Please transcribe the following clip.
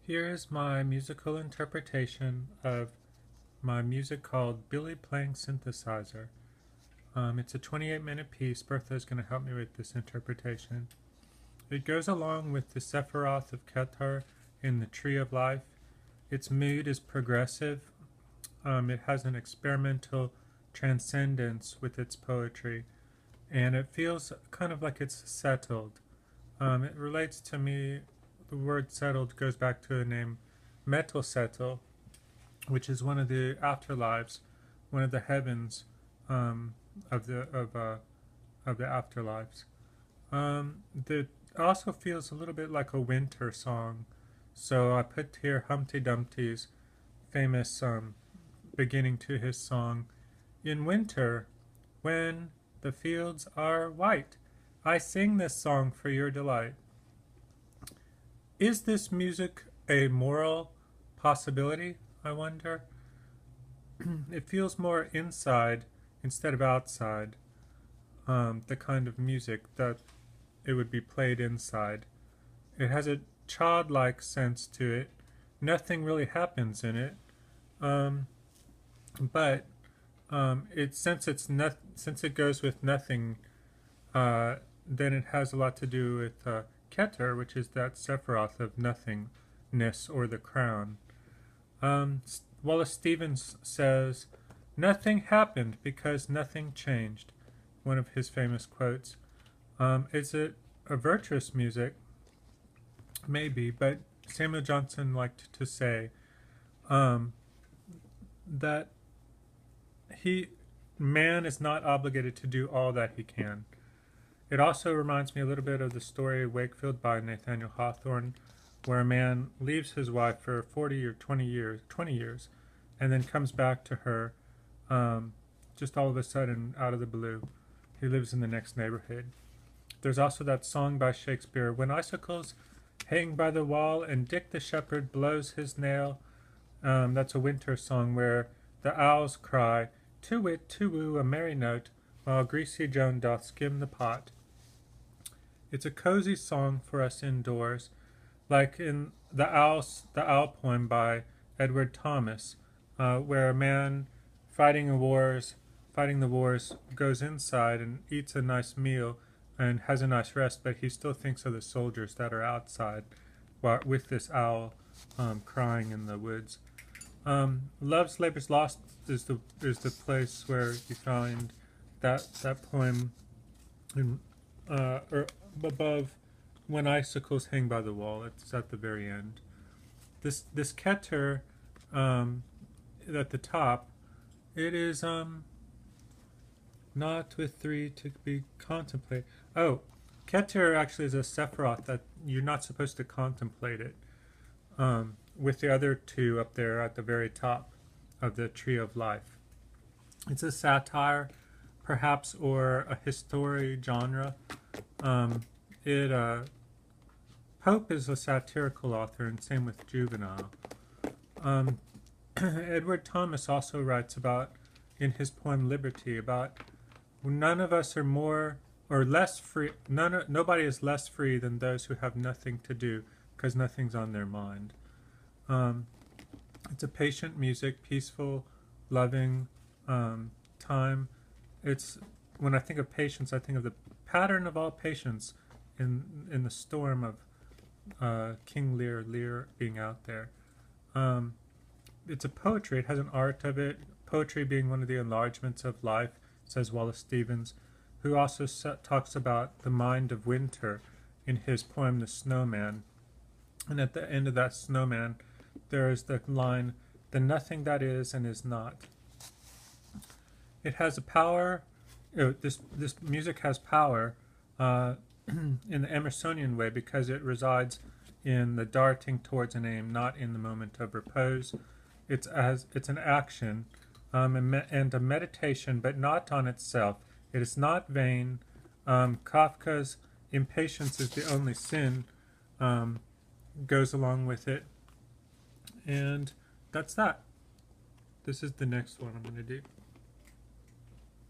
Here's my musical interpretation of my music called Billy Playing Synthesizer. It's a 28-minute piece. Bertha's going to help me with this interpretation. It goes along with the Sephiroth of Keter in the Tree of Life. Its mood is progressive. It has an experimental transcendence with its poetry, and it feels kind of like it's settled. It relates to me. The word settled goes back to the name Metal Settle, which is one of the afterlives, one of the heavens of the afterlives. It also feels a little bit like a winter song, so I put here Humpty Dumpty's famous beginning to his song. In winter, when the fields are white, I sing this song for your delight. Is this music a moral possibility, I wonder? It feels more inside instead of outside, the kind of music that it would be played inside. It has a childlike sense to it. Nothing really happens in it, but since it goes with nothing, then it has a lot to do with Keter, which is that Sephiroth of nothingness or the crown. Wallace Stevens says, "Nothing happened because nothing changed." One of his famous quotes. Is it a virtuous music? Maybe, but Samuel Johnson liked to say that man is not obligated to do all that he can. It also reminds me a little bit of the story Wakefield by Nathaniel Hawthorne, where a man leaves his wife for 40 or 20 years, and then comes back to her just all of a sudden out of the blue. He lives in the next neighborhood. There's also that song by Shakespeare, "When icicles hang by the wall and Dick the shepherd blows his nail." That's a winter song where the owls cry, "Tu wit, tu woo, a merry note, while greasy Joan doth skim the pot." It's a cozy song for us indoors, like in the owl poem by Edward Thomas, where a man fighting the wars goes inside and eats a nice meal and has a nice rest, but he still thinks of the soldiers that are outside with this owl crying in the woods. Love's Labor's Lost is the place where you find that poem in, or above "When icicles hang by the wall." It's at the very end. This Keter at the top, it is not with three to be contemplated. Oh, Keter actually is a Sephiroth that you're not supposed to contemplate it. With the other two up there at the very top of the Tree of Life. It's a satire, perhaps, or a history genre. Pope is a satirical author, and same with Juvenal. Edward Thomas also writes about, in his poem Liberty, about none of us are more or less free. Nobody is less free than those who have nothing to do, because nothing's on their mind. It's a patient music, peaceful, loving time. When I think of patience, I think of the pattern of all patience in the storm of King Lear being out there. It's a poetry. It has an art of it. Poetry being one of the enlargements of life, says Wallace Stevens, who also talks about the mind of winter in his poem The Snowman. And at the end of that Snowman, there is the line, "The nothing that is and is not." It has a power. This music has power in the Emersonian way because it resides in the darting towards an aim, not in the moment of repose. It's an action and a meditation, but not on itself. It is not vain. Kafka's impatience is the only sin goes along with it. And that's that. This is the next one I'm going to do.